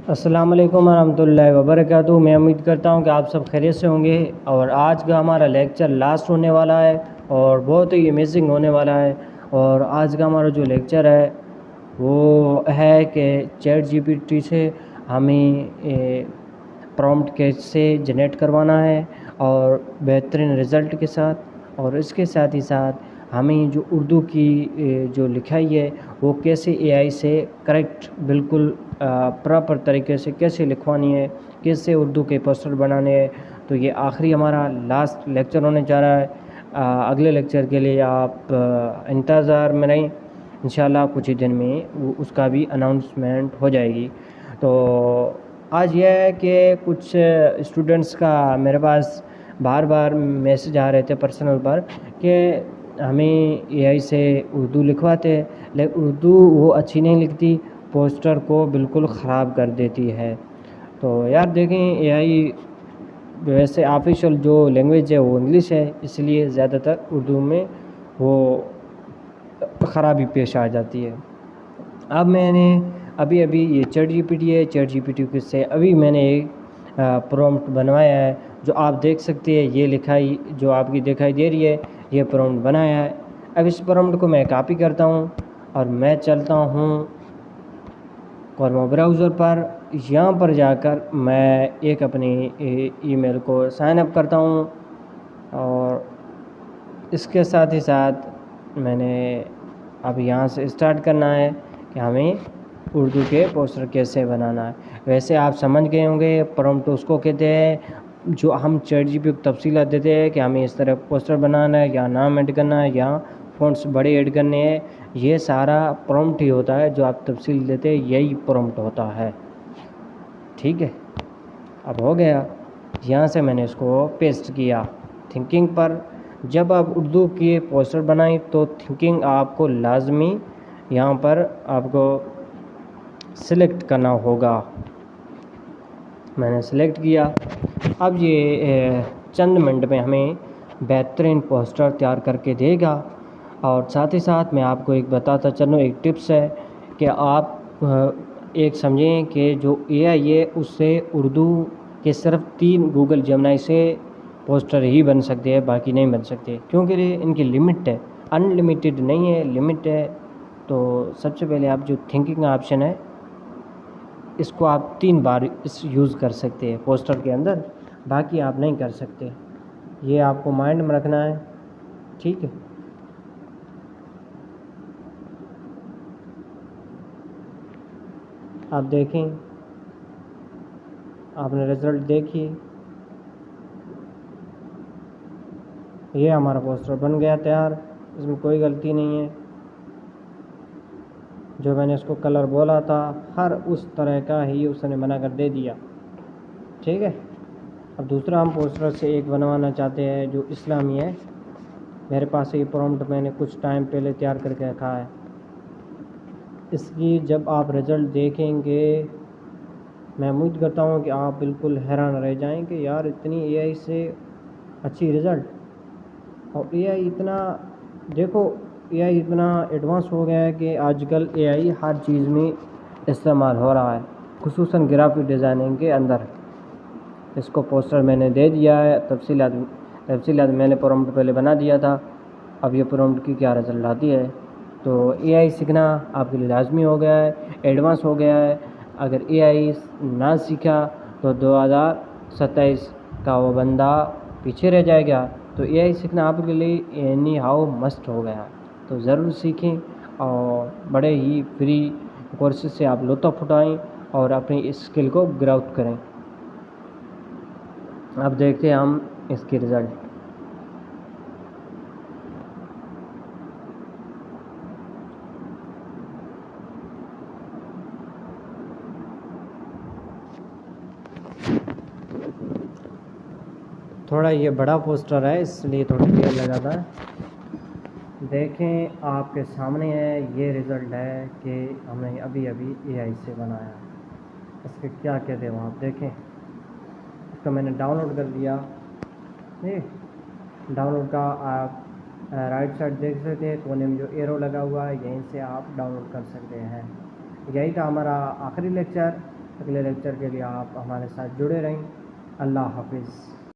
السلام علیکم ورحمۃ اللہ وبرکاتہ۔ میں امید کرتا ہوں کہ آپ سب خیریت سے ہوں گے، اور آج کا ہمارا لیکچر لاسٹ ہونے والا ہے اور بہت ہی امیزنگ ہونے والا ہے۔ اور آج کا ہمارا جو لیکچر ہے وہ ہے کہ چیٹ جی پی ٹی سے ہمیں پرومپٹ کیسے جنریٹ کروانا ہے اور بہترین رزلٹ کے ساتھ، اور اس کے ساتھ ہی ساتھ ہمیں جو اردو کی جو لکھائی ہے وہ کیسے اے آئی سے کریکٹ بالکل پراپر طریقے سے کیسے لکھوانی ہے، کیسے اردو کے پوسٹر بنانے ہیں۔ تو یہ آخری ہمارا لاسٹ لیکچر ہونے جا رہا ہے۔ اگلے لیکچر کے لیے آپ انتظار میں رہیں، انشاءاللہ کچھ ہی دن میں اس کا بھی اناؤنسمنٹ ہو جائے گی۔ تو آج یہ ہے کہ کچھ اسٹوڈنٹس کا میرے پاس بار بار میسج آ رہے تھے پرسنل پر کہ ہمیں اے آئی سے اردو لکھواتے، لیکن اردو وہ اچھی نہیں لکھتی، پوسٹر کو بالکل خراب کر دیتی ہے۔ تو یار دیکھیں، اے آئی ویسے آفیشیل جو لینگویج ہے وہ انگلش ہے، اس لیے زیادہ تر اردو میں وہ خرابی پیش آ جاتی ہے۔ اب میں نے ابھی یہ چیٹ جی پی ٹی ہے، چیٹ جی پی ٹی سے ابھی میں نے ایک پرومپٹ بنوایا ہے جو آپ دیکھ سکتے ہیں۔ یہ لکھائی جو آپ کی دکھائی دے رہی ہے، یہ پرومپٹ بنایا ہے۔ اب اس پرومپٹ کو میں کاپی کرتا ہوں اور میں چلتا ہوں کورما براؤزر پر۔ یہاں پر جا کر میں ایک اپنی ای میل کو سائن اپ کرتا ہوں، اور اس کے ساتھ ہی ساتھ میں نے اب یہاں سے اسٹارٹ کرنا ہے کہ ہمیں اردو کے پوسٹر کیسے بنانا ہے۔ ویسے آپ سمجھ گئے ہوں گے، پرومپٹ اس کو کہتے ہیں جو ہم چیٹ جی پی کو تفصیلات دیتے ہیں کہ ہمیں اس طرح پوسٹر بنانا ہے، یا نام ایڈ کرنا ہے، یا فونٹس بڑے ایڈ کرنے ہیں۔ یہ سارا پرومپٹ ہی ہوتا ہے جو آپ تفصیل دیتے ہیں، یہی پرومپٹ ہوتا ہے۔ ٹھیک ہے، اب ہو گیا۔ یہاں سے میں نے اس کو پیسٹ کیا تھنکنگ پر۔ جب آپ اردو کے پوسٹر بنائیں تو تھنکنگ آپ کو لازمی یہاں پر آپ کو سلیکٹ کرنا ہوگا۔ میں نے سلیکٹ کیا۔ اب یہ چند منٹ میں ہمیں بہترین پوسٹر تیار کر کے دے گا۔ اور ساتھ ہی ساتھ میں آپ کو ایک بتاتا چلوں، ایک ٹپس ہے کہ آپ ایک سمجھیں کہ جو اے آئی ہے اس سے اردو کے صرف 3 گوگل جیمنائی سے پوسٹر ہی بن سکتے ہیں، باقی نہیں بن سکتے، کیونکہ ان کی لمٹ ہے، ان لمیٹیڈ نہیں ہے، لمٹ ہے۔ تو سب سے پہلے آپ جو تھنکنگ آپشن ہے اس کو آپ 3 بار یوز کر سکتے ہیں پوسٹر کے اندر، باقی آپ نہیں کر سکتے۔ یہ آپ کو مائنڈ میں رکھنا ہے، ٹھیک ہے۔ آپ دیکھیں، آپ نے رزلٹ دیکھی، یہ ہمارا پوسٹر بن گیا تیار، اس میں کوئی غلطی نہیں ہے۔ جو میں نے اس کو کلر بولا تھا ہر اس طرح کا ہی اس نے بنا کر دے دیا، ٹھیک ہے۔ اب دوسرا ہم پوسٹر سے ایک بنوانا چاہتے ہیں جو اسلامی ہے۔ میرے پاس یہ پرومپٹ میں نے کچھ ٹائم پہلے تیار کر کے رکھا ہے۔ اس کی جب آپ رزلٹ دیکھیں گے، میں امید کرتا ہوں کہ آپ بالکل حیران رہ جائیں کہ یار اتنی اے آئی سے اچھی رزلٹ۔ اور اے آئی اتنا، دیکھو اے آئی اتنا ایڈوانس ہو گیا ہے کہ آج کل اے آئی ہر چیز میں استعمال ہو رہا ہے، خصوصاً گرافک ڈیزائننگ کے اندر۔ اس کو پوسٹر میں نے دے دیا ہے، تفصیلات میں نے پرومپٹ پہلے بنا دیا تھا۔ اب یہ پرومپٹ کی کیا رزلٹ آتی ہے۔ تو اے آئی سیکھنا آپ کے لیے لازمی ہو گیا ہے، ایڈوانس ہو گیا ہے۔ اگر اے آئی نہ سیکھا تو 2027 کا وہ بندہ پیچھے رہ جائے گا۔ تو اے آئی سیکھنا آپ کے لیے اینی ہاؤ مسٹ ہو گیا، تو ضرور سیکھیں اور بڑے ہی فری کورسز سے آپ لطف اٹھائیں اور اپنی اسکل کو گروتھ کریں۔ اب دیکھتے ہیں ہم اس کی رزلٹ۔ تھوڑا یہ بڑا پوسٹر ہے اس لیے تھوڑا دیر لگا تھا۔ دیکھیں آپ کے سامنے ہے، یہ رزلٹ ہے کہ ہم نے ابھی اے آئی سے بنایا۔ اس کے کیا کہتے ہیں وہ آپ دیکھیں۔ اس کو میں نے ڈاؤن لوڈ کر دیا، ڈاؤن لوڈ کا آپ رائٹ سائڈ دیکھ سکتے ہیں، کونے میں جو ایرو لگا ہوا ہے یہیں سے آپ ڈاؤن لوڈ کر سکتے ہیں۔ یہی تھا ہمارا آخری لیکچر۔ اگلے لیکچر کے لیے آپ ہمارے ساتھ جڑے رہیں۔ اللہ حافظ۔